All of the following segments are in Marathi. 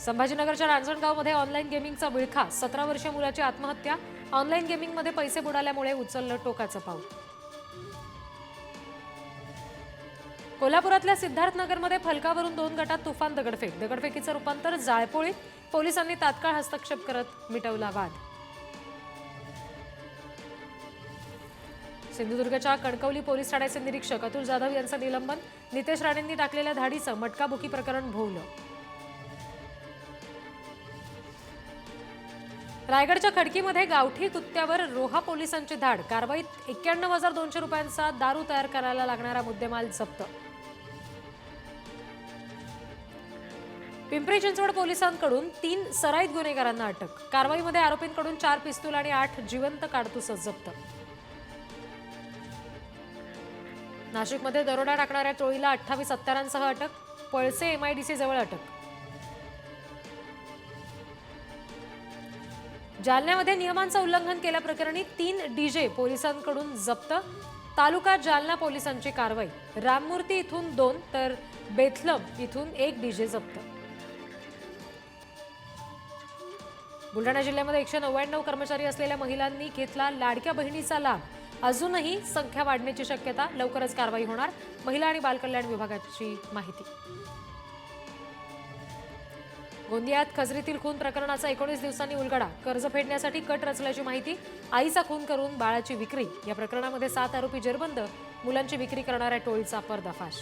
संभाजीनगरच्या रांजणगावमध्ये ऑनलाईन गेमिंगचा विळखा, 17 वर्षीय मुलाची आत्महत्या। ऑनलाईन गेमिंगमध्ये पैसे बुडाल्यामुळे उचललं टोकाचं पाऊल। कोल्हापुरातल्या सिद्धार्थनगरमध्ये फलकावरून 2 गटात तुफान दगडफेक, दगडफेकीचं रूपांतर जाळपोळीत। पोलिसांनी तात्काळ हस्तक्षेप करत मिटवला वाद। सिंधुदुर्गच्या कणकवली पोलीस ठाण्याचे निरीक्षक अतुल जाधव यांचं निलंबन। नितेश राणेंनी टाकलेल्या धाडीचं मटकाबुकी प्रकरण भोवलं। रायगडच्या खडकीमध्ये गावठी कुत्त्यावर रोहा पोलिसांची धाड, कारवाईत 91,200 रुपयांचा दारू तयार करायला लागणारा मुद्देमाल जप्त। पिंपरी चिंचवड पोलिसांकडून 3 सराईत गुन्हेगारांना अटक, कारवाईमध्ये आरोपींकडून 4 पिस्तूल आणि 8 जिवंत काडतुसं जप्त। नाशिकमध्ये दरोडा टाकणाऱ्या टोळीला 28 हत्यारांसह अटक, पळसे MIDC जवळ अटक। जालन्यामध्ये नियमांचं उल्लंघन केल्याप्रकरणी 3 DJ पोलिसांकडून जप्त, तालुका जालना पोलिसांची कारवाई। राममूर्ती इथून 2 तर बेथलम इथून 1 DJ जप्त। बुलढाणा जिल्ह्यामध्ये 199 कर्मचारी असलेल्या महिलांनी घेतला लाडक्या बहिणीचा लाभ, अजूनही संख्या वाढण्याची शक्यता, लवकरच कारवाई होणार, महिला आणि बालकल्याण विभागाची माहिती। गोंदियात खजरीतील खून प्रकरणाचा 19 दिवसांनी उलगडा, कर्ज फेडण्यासाठी कट रचल्याची माहिती, आईचा खून करून बाळाची विक्री। या प्रकरणामध्ये 7 आरोपी जेरबंद, मुलांची विक्री करणाऱ्या टोळीचा पर्दाफाश।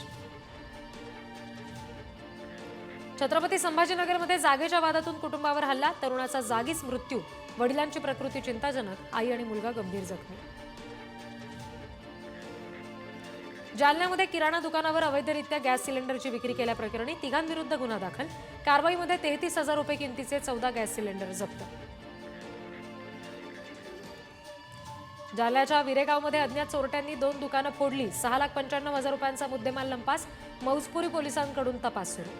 छत्रपती संभाजीनगरमध्ये जागेच्या वादातून कुटुंबावर हल्ला, तरुणाचा जागीच मृत्यू, वडिलांची प्रकृती चिंताजनक, आई आणि मुलगा गंभीर जखमी। जालन्यामध्ये किराणा दुकानावर अवैधरित्या गॅस सिलेंडरची विक्री केल्याप्रकरणी 3 विरुद्ध गुन्हा दाखल, कारवाईमध्ये 33,000 रुपये किमतीचे 14 गॅस सिलेंडर जप्त। जालन्याच्या विरेगावमध्ये अज्ञात चोरट्यांनी 2 दुकानं फोडली, 6,95,000 रुपयांचा मुद्देमाल लंपास, मौजपुरी पोलिसांकडून तपास सुरू।